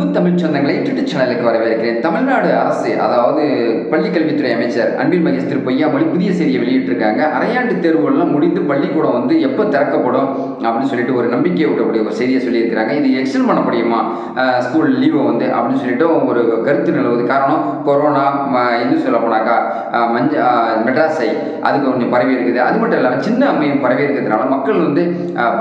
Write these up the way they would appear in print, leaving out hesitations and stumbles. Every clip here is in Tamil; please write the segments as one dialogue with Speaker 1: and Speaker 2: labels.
Speaker 1: அன்பு தமிழ் சொந்தங்களை யூடியூப் சேனலுக்கு வரவேற்கிறேன். தமிழ்நாடு அரசு, அதாவது பள்ளிக்கல்வித்துறை அமைச்சர் அன்பில் மகேஷ் திரு பொய்யாமொழி புதிய செய்தியை வெளியிட்டிருக்காங்க. அரையாண்டு தேர்வுகள்லாம் முடிந்து பள்ளிக்கூடம் வந்து எப்போ திறக்கப்படும் அப்படின்னு சொல்லிட்டு ஒரு நம்பிக்கை விட்டக்கூடிய ஒரு செய்தியை சொல்லியிருக்கிறாங்க. இது எக்ஸ்டெண்ட் பண்ண முடியுமா ஸ்கூல் லீவை வந்து அப்படின்னு சொல்லிட்டு ஒரு கருத்து நிலவுது. காரணம் கொரோனா, இன்னும் சொல்ல போனாக்கா மெட்ராஸை அதுக்கு கொஞ்சம் பரவி இருக்குது. அது மட்டும் இல்லாமல் சின்ன அம்மையும் பரவி இருக்கிறதுனால மக்கள் வந்து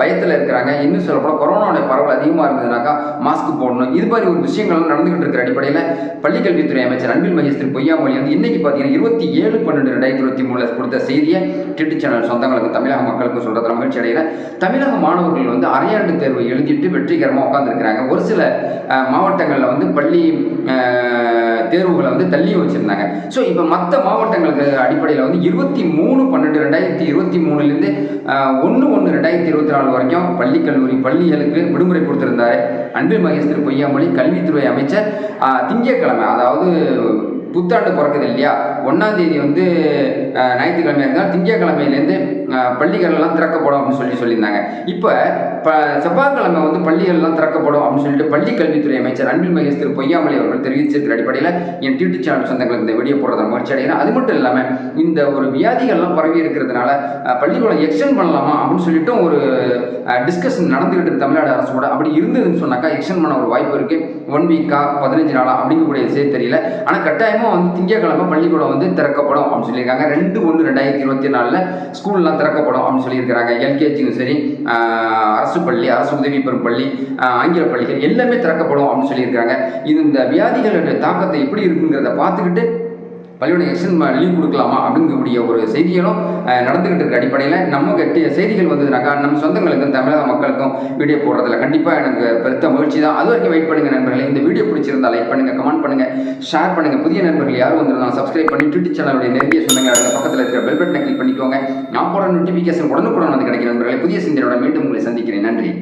Speaker 1: பயத்தில் இருக்கிறாங்க. இன்னும் சொல்லப்போனால் கொரோனாவுடைய பரவல் அதிகமாக இருந்ததுனாக்கா மாஸ்க் போடணும், இது மாதிரி ஒரு விஷயங்கள் நடந்துகிட்டு இருக்கிற அடிப்படையில் பள்ளிக்கல்வித்துறை அமைச்சர் அன்பில் மகேஷ் திரு பொய்யாமொழி வந்து இன்னைக்கு பார்த்தீங்கன்னா 27/12/2023 கொடுத்த செய்தியை யூடியூப் சேனல் சொந்தங்களுக்கு, தமிழக மக்களுக்கு சொல்றதுல மகிழ்ச்சி அடைகிற. தமிழக மாணவர்கள் வந்து அரையாண்டு தேர்வு எழுதிட்டு வெற்றிகரமாக உட்காந்துருக்கிறாங்க. ஒரு சில மாவட்டங்களில் வந்து பள்ளி தேர்வுகளை வந்து தள்ளி வச்சிருந்தாங்க. ஸோ இப்போ மற்ற மாவட்டங்களுக்கு அடிப்படையில் வந்து 23/12/2023 1/1/2024 வரைக்கும் பள்ளி கல்லூரி பள்ளிகளுக்கு விடுமுறை கொடுத்திருந்தாரு அன்பில் மகேஷ் திரு பொய்யாமொழி கல்வித்துறை அமைச்சர். திங்கட்கிழமை, அதாவது புத்தாண்டு பிறக்குது இல்லையா, 1ஆம் தேதி வந்து ஞாயிற்றுக்கிழமை இருந்தால் திங்கட்கிழமையிலேருந்து பள்ளிகள்லாம் திறக்கப்படும் அப்படின்னு சொல்லியிருந்தாங்க. இப்போ செவ்வாய்க்கிழமை வந்து பள்ளிகள்லாம் திறக்கப்படும் அப்படின்னு சொல்லிட்டு பள்ளி கல்வித்துறை அமைச்சர் அன்பில் மகேஷ் திரு பொய்யாமொழி அவர்கள் தெரிவிச்சிருக்கிற அடிப்படையில் என் யூடியூப் சேனல் சொந்தங்களுக்கு இந்த வீடியோ போடுறத முயற்சி அடைகிறேன். அது மட்டும் இல்லாமல் இந்த ஒரு வியாதிகள்லாம் பரவி இருக்கிறதுனால பள்ளிக்கூடம் எக்ஸ்டெண்ட் பண்ணலாமா அப்படின்னு சொல்லிட்டு ஒரு டிஸ்கஷன் நடந்துகிட்டு இருக்கு தமிழ்நாடு அரசு கூட. அப்படி இருந்ததுன்னு சொன்னாக்கா எக்ஸ்டெண்ட் பண்ண ஒரு வாய்ப்பு இருக்கு. 1 வீக்கா 15 நாளா அப்படிங்கக்கூடிய விஷயம் தெரியல. ஆனால் கட்டாயமாக வந்து திங்கட்கிழமை பள்ளிக்கூடம் வந்து திறக்கப்படும் அப்படின்னு சொல்லியிருக்காங்க. 2/1/2024 ஸ்கூல்லாம் திறக்கப்படும் அப்படின்னு சொல்லியிருக்கிறாங்க. எல்கேஜியும் சரி, அரசு பள்ளி, அரசு உதவி பெறும் பள்ளி, ஆங்கில பள்ளிகள் எல்லாமே திறக்கப்படும் அப்படின்னு சொல்லியிருக்காங்க. இந்த வியாதிகளுடைய தாக்கத்தை எப்படி இருக்குங்கிறத பார்த்துக்கிட்டு பள்ளியோட எக்ஸ்டெண்ட் லீவ் கொடுக்கலாமா அப்படிங்கக்கூடிய ஒரு செய்திகளும் நடந்துகிட்டு இருக்க அடிப்படையில் நம்ம கட்டிய செய்திகள் வந்ததுனாக்கா நம்ம சொந்தங்களுக்கும் தமிழக மக்களுக்கும் வீடியோ போடுறதுல கண்டிப்பாக எனக்கு பெருத்த மகிழ்ச்சி தான். அது வரைக்கும் வெயிட் பண்ணுங்க நண்பர்களே. இந்த வீடியோ பிடிச்சிருந்தா லைக் பண்ணுங்க, கமெண்ட் பண்ணுங்க, ஷேர் பண்ணுங்க. புதிய நண்பர்கள் யாரும் வந்திருந்தாலும் சப்ஸ்கிரைப் பண்ணி யூடியூப் சேனலுடைய நெருங்கிய சொந்தங்கள் பக்கத்தில் இருக்கிற பெல் பட்டனை கிளிக் பண்ணிக்கோங்க. நான் போட நோட்டிஃபிகேஷன் உடனுக்குடன் வந்து கிடைக்கிற நண்பர்களை புதிய சிந்தனையோட மீண்டும் உங்களை சந்திக்கிறேன். நன்றி.